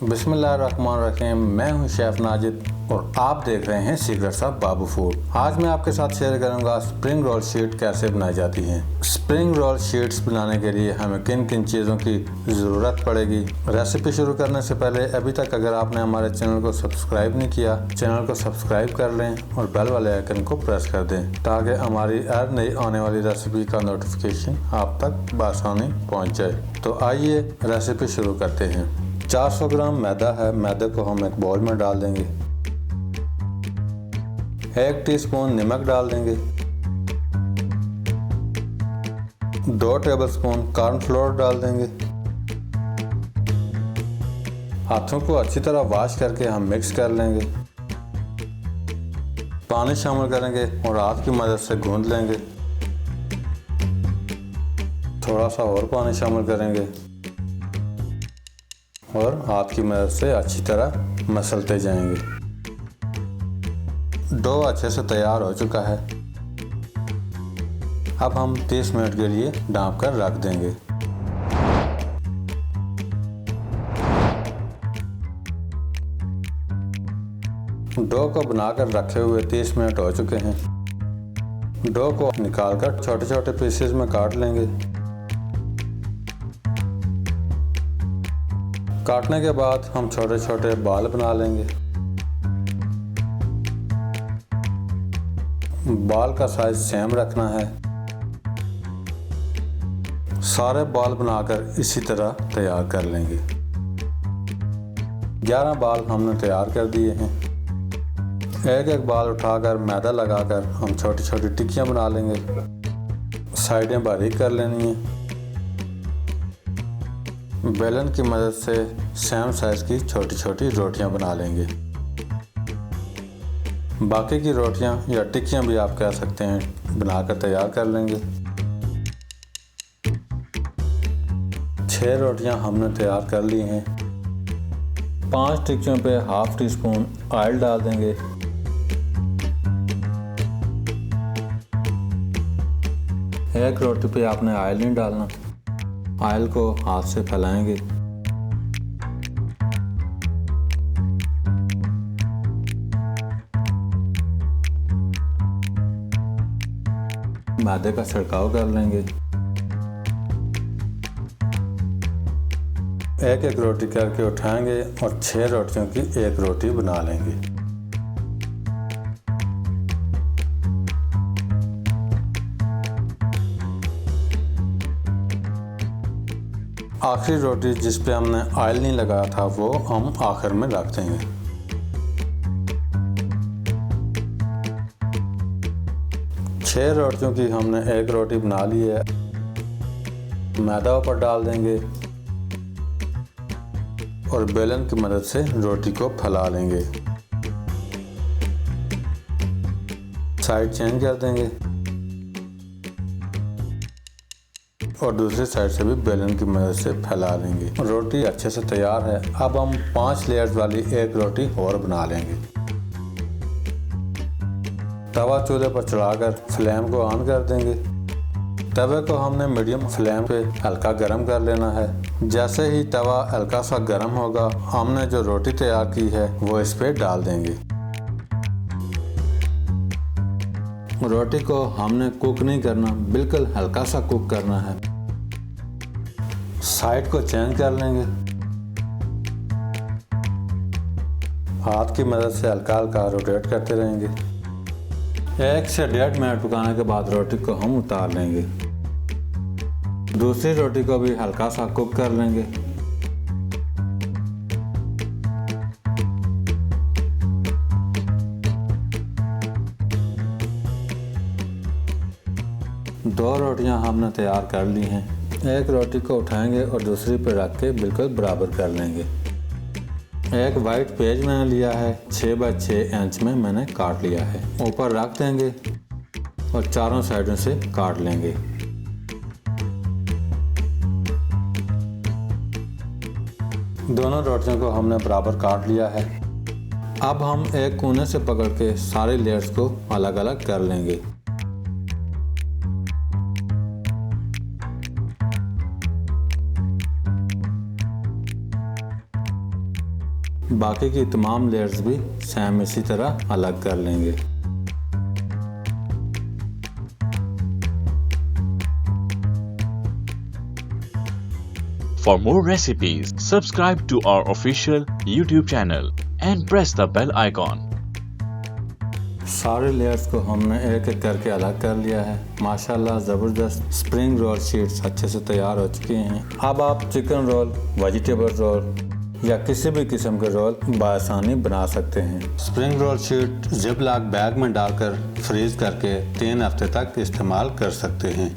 बिस्मिल्लाहिर्रहमानिर्रहीम। मैं हूं शेफ़ नाजिद और आप देख रहे हैं सीक्रेट्स ऑफ बाबू फूड। आज मैं आपके साथ शेयर करूंगा स्प्रिंग रोल शीट कैसे बनाई जाती हैं। स्प्रिंग रोल शीट्स बनाने के लिए हमें किन किन चीज़ों की ज़रूरत पड़ेगी। रेसिपी शुरू करने से पहले अभी तक अगर आपने हमारे चैनल को सब्सक्राइब नहीं किया, चैनल को सब्सक्राइब कर लें और बेल वाले आइकन को प्रेस कर दें ताकि हमारी हर नई आने वाली रेसिपी का नोटिफिकेशन आप तक बआसानी पहुँच जाए। तो आइए रेसिपी शुरू करते हैं। 400 ग्राम मैदा है। मैदे को हम एक बाउल में डाल देंगे। 1 टीस्पून नमक डाल देंगे। 2 टेबलस्पून कॉर्नफ्लोर डाल देंगे। हाथों को अच्छी तरह वॉश करके हम मिक्स कर लेंगे। पानी शामिल करेंगे और हाथ की मदद से गूंद लेंगे। थोड़ा सा और पानी शामिल करेंगे और हाथ की मदद से अच्छी तरह मसलते जाएंगे। डो अच्छे से तैयार हो चुका है। अब हम 30 मिनट के लिए ढाँप कर रख देंगे। डो को बनाकर रखे हुए 30 मिनट हो चुके हैं। डो को निकालकर छोटे छोटे पीसेस में काट लेंगे। काटने के बाद हम छोटे छोटे बाल बना लेंगे। बाल का साइज सेम रखना है। सारे बाल बनाकर इसी तरह तैयार कर लेंगे। 11 बाल हमने तैयार कर दिए हैं। एक एक बाल उठाकर मैदा लगाकर हम छोटी छोटी टिक्कियाँ बना लेंगे। साइडें बारीक कर लेनी है। बेलन की मदद से सेम साइज की छोटी छोटी रोटियां बना लेंगे। बाकी की रोटियां या टिक्कियां भी आप कह सकते हैं बनाकर तैयार कर लेंगे। 6 रोटियां हमने तैयार कर ली हैं। 5 टिक्कियों पे ½ टीस्पून ऑयल डाल देंगे। एक रोटी पे आपने ऑयल नहीं डालना। ऑयल को हाथ से फैलाएंगे। मैदे का छिड़काव कर लेंगे। एक एक रोटी करके उठाएंगे और 6 रोटियों की एक रोटी बना लेंगे। आखिरी रोटी जिस पे हमने ऑयल नहीं लगाया था वो हम आखिर में रख देंगे। छह रोटियों की हमने एक रोटी बना ली है। मैदा ऊपर डाल देंगे और बेलन की मदद से रोटी को फैला लेंगे। साइड चेंज कर देंगे और दूसरी साइड से भी बेलन की मदद से फैला लेंगे। रोटी अच्छे से तैयार है। अब हम 5 लेयर्स वाली एक रोटी और बना लेंगे। तवा चूल्हे पर चढ़ाकर फ्लेम को ऑन कर देंगे। तवे को हमने मीडियम फ्लेम पे हल्का गर्म कर लेना है। जैसे ही तवा हल्का सा गर्म होगा हमने जो रोटी तैयार की है वो इस पे डाल देंगे। रोटी को हमने कुक नहीं करना, बिल्कुल हल्का सा कुक करना है। साइड को चेंज कर लेंगे। हाथ की मदद से हल्का हल्का रोटेट करते रहेंगे। 1 से 1.5 मिनट पकाने के बाद रोटी को हम उतार लेंगे। दूसरी रोटी को भी हल्का सा कुक कर लेंगे। दो रोटियां हमने तैयार कर ली हैं। एक रोटी को उठाएंगे और दूसरी पर रख के बिल्कुल बराबर कर लेंगे। एक वाइट पेज मैंने लिया है, 6 बाय 6 इंच में मैंने काट लिया है। ऊपर रख देंगे और चारों साइडों से काट लेंगे। दोनों रोटियों को हमने बराबर काट लिया है। अब हम एक कोने से पकड़ के सारे लेयर्स को अलग अलग कर लेंगे। बाकी की तमाम लेयर्स भी सेम इसी तरह अलग कर लेंगे। For more recipes, subscribe to our official YouTube channel and press the bell icon. सारे लेयर्स को हमने एक एक करके अलग कर लिया है। माशाल्लाह ज़बरदस्त स्प्रिंग रोल शीट्स अच्छे से तैयार हो चुकी हैं। अब आप चिकन रोल, वेजिटेबल रोल या किसी भी किस्म के रोल बआसानी बना सकते हैं। Spring roll sheet zip lock bag में डालकर फ्रीज करके 3 हफ्ते तक इस्तेमाल कर सकते हैं।